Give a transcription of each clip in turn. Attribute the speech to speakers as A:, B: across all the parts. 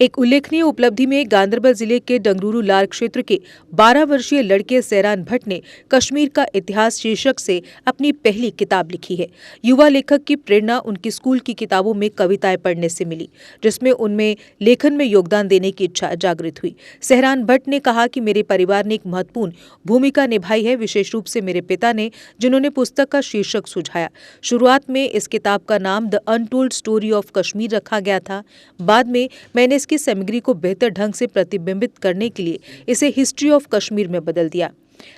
A: एक उल्लेखनीय उपलब्धि में गांधरबल जिले के डंगरूरू लार क्षेत्र के 12 वर्षीय लड़के सहरान भट्ट ने कश्मीर का इतिहास शीर्षक से अपनी पहली किताब लिखी है। युवा लेखक की प्रेरणा उनकी स्कूल की किताबों में कविताएं पढ़ने से मिली, जिसमें उनमें लेखन में योगदान देने की इच्छा जागृत हुई। सहरान भट्ट ने कहा कि मेरे परिवार ने एक महत्वपूर्ण भूमिका निभाई है, विशेष रूप से मेरे पिता ने, जिन्होंने पुस्तक का शीर्षक सुझाया। शुरुआत में इस किताब का नाम the untold story of Kashmir रखा गया था। बाद में मैंने इसकी सामग्री को बेहतर ढंग से प्रतिबिंबित करने के लिए इसे हिस्ट्री ऑफ कश्मीर में बदल दिया।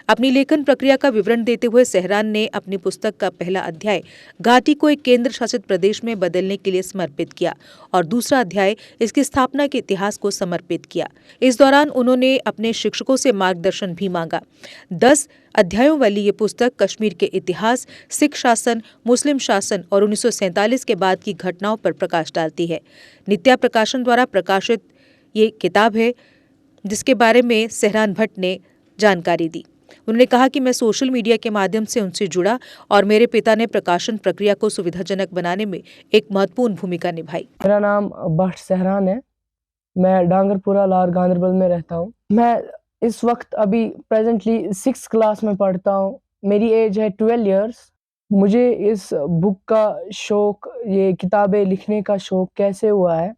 A: अपनी लेखन प्रक्रिया का विवरण देते हुए सहरान ने अपनी पुस्तक का पहला अध्याय घाटी को एक केंद्र शासित प्रदेश में बदलने के लिए समर्पित किया और दूसरा अध्याय इसकी स्थापना के इतिहास को समर्पित किया। इस दौरान उन्होंने अपने शिक्षकों से मार्गदर्शन भी मांगा। 10 अध्यायों वाली ये पुस्तक कश्मीर के इतिहास, सिख शासन, मुस्लिम शासन और 1947 के बाद की घटनाओं पर प्रकाश डालती है। नित्या प्रकाशन द्वारा प्रकाशित ये किताब है, जिसके बारे में सहरान भट्ट ने जानकारी दी। उन्होंने कहा कि मैं सोशल मीडिया के माध्यम से उनसे जुड़ा और मेरे पिता ने प्रकाशन प्रक्रिया को सुविधाजनक बनाने में एक महत्वपूर्ण भूमिका निभाई।
B: मेरा नाम भट्ट सहरान है। मैं डांगरपुरा लार गांधरबल में रहता हूँ। मैं इस वक्त अभी प्रेजेंटली 6th क्लास में पढ़ता हूँ। मेरी एज है 12 इयर्स। मुझे इस बुक का शौक, ये किताबें लिखने का शौक कैसे हुआ है,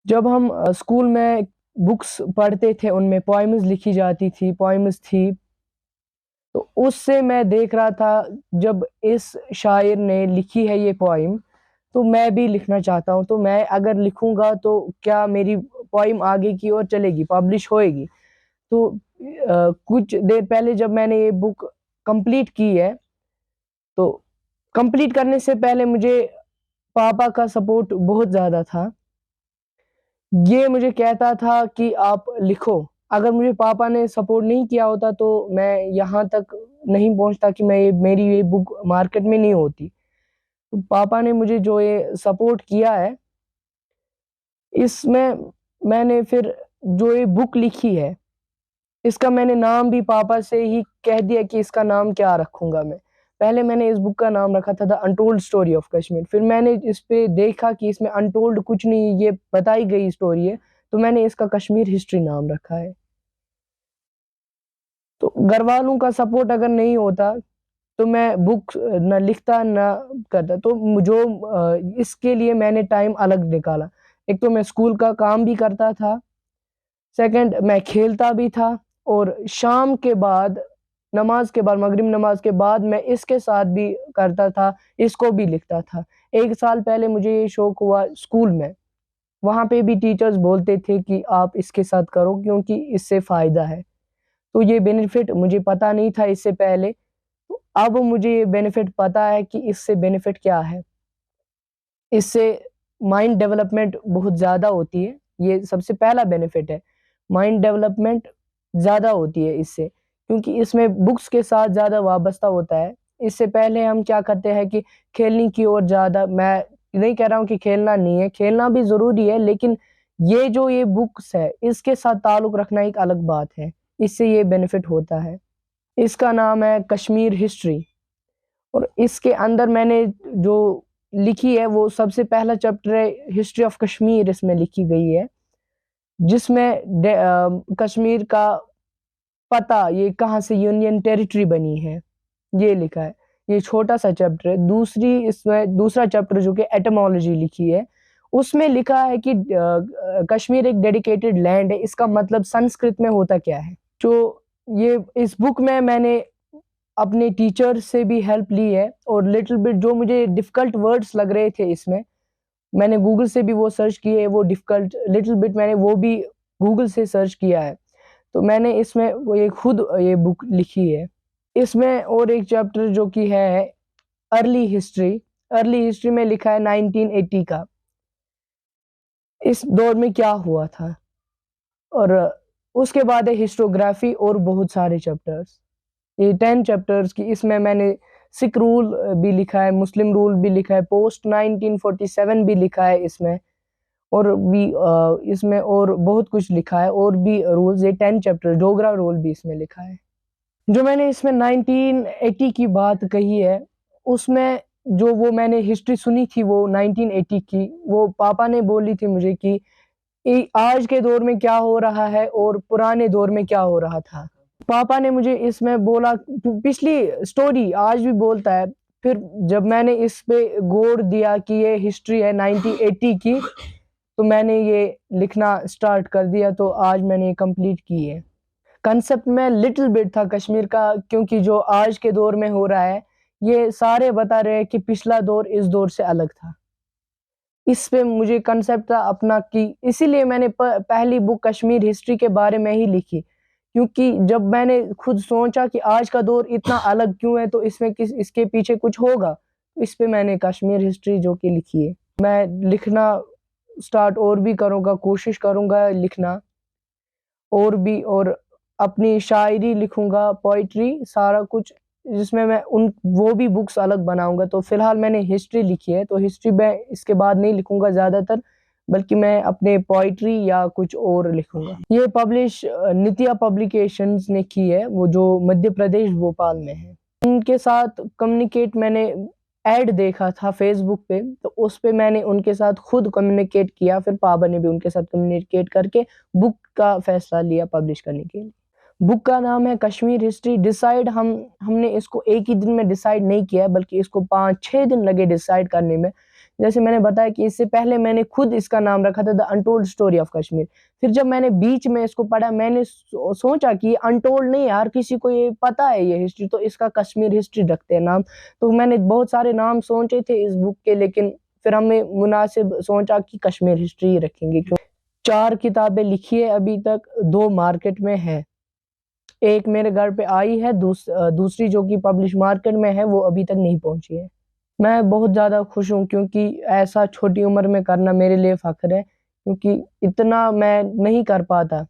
B: जब हम स्कूल में बुक्स पढ़ते थे उनमें पोएम्स लिखी जाती थी, पोएम्स थी, तो उससे मैं देख रहा था जब इस शायर ने लिखी है ये पोएम, तो मैं भी लिखना चाहता हूँ। तो मैं अगर लिखूंगा तो क्या मेरी पोएम आगे की ओर चलेगी, पब्लिश होएगी। तो कुछ देर पहले जब मैंने ये बुक कंप्लीट की है, तो कंप्लीट करने से पहले मुझे पापा का सपोर्ट बहुत ज़्यादा था। ये मुझे कहता था कि आप लिखो। अगर मुझे पापा ने सपोर्ट नहीं किया होता तो मैं यहाँ तक नहीं पहुँचता कि मेरी ये बुक मार्केट में नहीं होती। तो पापा ने मुझे जो ये सपोर्ट किया है, इसमें मैंने फिर जो ये बुक लिखी है, इसका मैंने नाम भी पापा से ही कह दिया कि इसका नाम क्या रखूँगा मैं। पहले मैंने इस बुक का नाम रखा था the untold story of Kashmir. फिर मैंने इस पे देखा कि इसमें अनटोल्ड कुछ नहीं, ये बताई गई स्टोरी है, तो मैंने इसका कश्मीर हिस्ट्री नाम रखा है। तो घरवालों का सपोर्ट अगर नहीं होता तो मैं बुक ना लिखता ना करता। तो इसके लिए मैंने टाइम अलग निकाला। एक तो मैं स्कूल का काम भी करता था, सेकंड मैं खेलता भी था, और शाम के बाद, नमाज के बाद, मगरिब नमाज के बाद मैं इसके साथ भी करता था, इसको भी लिखता था। 1 साल पहले मुझे ये शौक हुआ स्कूल में। वहाँ पे भी टीचर्स बोलते थे कि आप इसके साथ करो क्योंकि इससे फ़ायदा है। तो ये बेनिफिट मुझे पता नहीं था इससे पहले, तो अब मुझे ये बेनिफिट पता है कि इससे बेनिफिट क्या है। इससे माइंड डेवलपमेंट बहुत ज़्यादा होती है, ये सबसे पहला बेनिफिट है। माइंड डेवलपमेंट ज़्यादा होती है इससे, क्योंकि इसमें बुक्स के साथ ज़्यादा वाबस्ता होता है। इससे पहले हम क्या करते हैं कि खेलने की ओर ज़्यादा, मैं नहीं कह रहा हूँ कि खेलना नहीं है, खेलना भी ज़रूरी है, लेकिन ये बुक्स है, इसके साथ ताल्लुक़ रखना एक अलग बात है। इससे ये बेनिफिट होता है। इसका नाम है कश्मीर हिस्ट्री, और इसके अंदर मैंने जो लिखी है वो सबसे पहला चैप्टर है हिस्ट्री ऑफ कश्मीर, इसमें लिखी गई है, जिसमें कश्मीर का पता, ये कहाँ से यूनियन टेरिटरी बनी है, ये लिखा है। ये छोटा-सा चैप्टर है। इसमें दूसरा चैप्टर जो कि एटिमोलॉजी लिखी है, उसमें लिखा है कि कश्मीर एक डेडिकेटेड लैंड है, इसका मतलब संस्कृत में होता क्या है। जो ये इस बुक में मैंने अपने टीचर से भी हेल्प ली है, और लिटिल बिट जो मुझे डिफ़िकल्ट वर्ड्स लग रहे थे इसमें, मैंने गूगल से भी वो सर्च किए, वो डिफ़िकल्ट लिटिल बिट मैंने वो भी गूगल से सर्च किया है। तो मैंने इसमें वो ये खुद ये बुक लिखी है। इसमें और एक चैप्टर जो कि है अर्ली हिस्ट्री। अर्ली हिस्ट्री में लिखा है 1980 का, इस दौर में क्या हुआ था, और उसके बाद है हिस्टोग्राफी और बहुत सारे चैप्टर्स। ये 10 चैप्टर्स की, इसमें मैंने सिख रूल भी लिखा है, मुस्लिम रूल भी लिखा है, पोस्ट 1947 भी लिखा है इसमें, और भी इसमें और बहुत कुछ लिखा है, और भी रूल्स, ये 10 चैप्टर डोगरा रूल भी इसमें लिखा है। जो मैंने इसमें 1980 की बात कही है, उसमें जो वो मैंने हिस्ट्री सुनी थी वो 1980 की, वो पापा ने बोली थी मुझे कि आज के दौर में क्या हो रहा है और पुराने दौर में क्या हो रहा था। पापा ने मुझे इसमें बोला, पिछली स्टोरी आज भी बोलता है। फिर जब मैंने इस पे गौर दिया कि ये हिस्ट्री है 1980 की, तो मैंने ये लिखना स्टार्ट कर दिया, तो आज मैंने ये कंप्लीट की है। कंसेप्ट में लिटिल बिट था कश्मीर का, क्योंकि जो आज के दौर में हो रहा है, ये सारे बता रहे हैं कि पिछला दौर इस दौर से अलग था। इस पे मुझे कंसेप्ट था अपना कि इसीलिए मैंने पहली बुक कश्मीर हिस्ट्री के बारे में ही लिखी, क्योंकि जब मैंने खुद सोचा कि आज का दौर इतना अलग क्यों है, तो इसमें इसके पीछे कुछ होगा। इस पे मैंने कश्मीर हिस्ट्री जो कि लिखी है। मैं लिखना स्टार्ट और भी करूँगा, कोशिश करूँगा लिखना और भी, और अपनी शायरी लिखूँगा, पोएट्री सारा कुछ, जिसमें मैं वो भी बुक्स अलग बनाऊँगा। तो फ़िलहाल मैंने हिस्ट्री लिखी है, तो हिस्ट्री मैं इसके बाद नहीं लिखूँगा ज़्यादातर, बल्कि मैं अपने पोएट्री या कुछ और लिखूँगा। ये पब्लिश नित्या पब्लिकेशंस ने की है, वो जो मध्य प्रदेश भोपाल में है। उनके साथ कम्युनिकेट मैंने ऐड देखा था फ़ेसबुक पे, तो उस पे मैंने उनके साथ खुद कम्युनिकेट किया, फिर पापा ने भी उनके साथ कम्युनिकेट करके बुक का फ़ैसला लिया पब्लिश करने के लिए। बुक का नाम है कश्मीर हिस्ट्री। डिसाइड हमने इसको एक ही दिन में डिसाइड नहीं किया है, बल्कि इसको 5-6 दिन लगे डिसाइड करने में। जैसे मैंने बताया कि इससे पहले मैंने खुद इसका नाम रखा था the untold story of Kashmir. फिर जब मैंने बीच में इसको पढ़ा, मैंने सोचा कि अनटोल्ड नहीं है, हर किसी को ये पता है ये हिस्ट्री, तो इसका कश्मीर हिस्ट्री रखते हैं नाम। तो मैंने बहुत सारे नाम सोचे थे इस बुक के, लेकिन फिर हमने मुनासिब सोचा कि कश्मीर हिस्ट्री ही रखेंगे। क्यों 4 किताबें लिखी है अभी तक, 2 मार्केट में है। एक मेरे घर पे आई है, दूसरी जो कि पब्लिश मार्केट में है, वो अभी तक नहीं पहुँची है। मैं बहुत ज़्यादा खुश हूँ, क्योंकि ऐसा छोटी उम्र में करना मेरे लिए फ़ख्र है, क्योंकि इतना मैं नहीं कर पाता,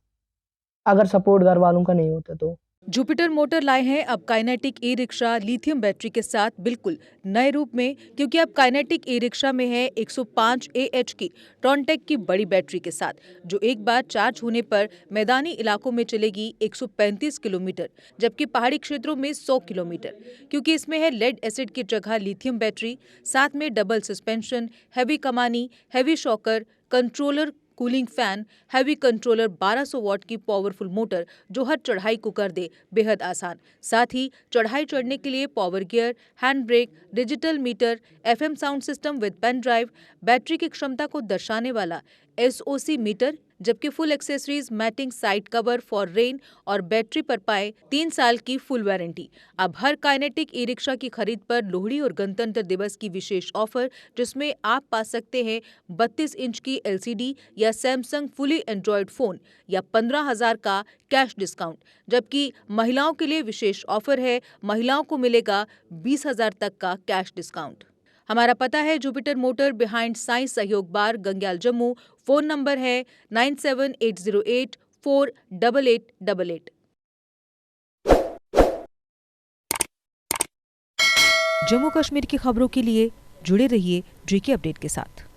B: अगर सपोर्ट घर वालों का नहीं होता तो।
A: जुपिटर मोटर लाए हैं अब kinetic e rickshaw lithium battery के साथ बिल्कुल नए रूप में, क्योंकि अब काइनेटिक ई रिक्शा में है 105 AH की ट्रॉनटेक की बड़ी बैटरी के साथ, जो एक बार चार्ज होने पर मैदानी इलाकों में चलेगी 135 किलोमीटर, जबकि पहाड़ी क्षेत्रों में 100 किलोमीटर, क्योंकि इसमें है लेड एसिड की जगह लिथियम बैटरी, साथ में डबल सस्पेंशन, हैवी कमानी, heavy shocker, controller, cooling fan, heavy controller, 1200 what की पावरफुल मोटर जो हर चढ़ाई को कर दे बेहद आसान। साथ ही चढ़ाई चढ़ने के लिए power gear, hand brake, digital meter, FM sound system with pen drive, battery की क्षमता को दर्शाने वाला SOC मीटर, जबकि full accessories, matting, side cover for rain और बैटरी पर पाए 3 साल की फुल वारंटी। अब हर काइनेटिक ई रिक्शा की खरीद पर लोहड़ी और गणतंत्र दिवस की विशेष ऑफर, जिसमें आप पा सकते हैं 32 इंच की LCD या सैमसंग फुली एंड्रॉयड फोन या 15,000 का कैश डिस्काउंट, जबकि महिलाओं के लिए विशेष ऑफर है, महिलाओं को मिलेगा 20,000 तक का कैश डिस्काउंट। हमारा पता है जुपिटर मोटर बिहाइंड साइंस सहयोग बार, गंग्याल, जम्मू। फोन नंबर है 9780848888। जम्मू कश्मीर की खबरों के लिए जुड़े रहिए JK अपडेट के साथ।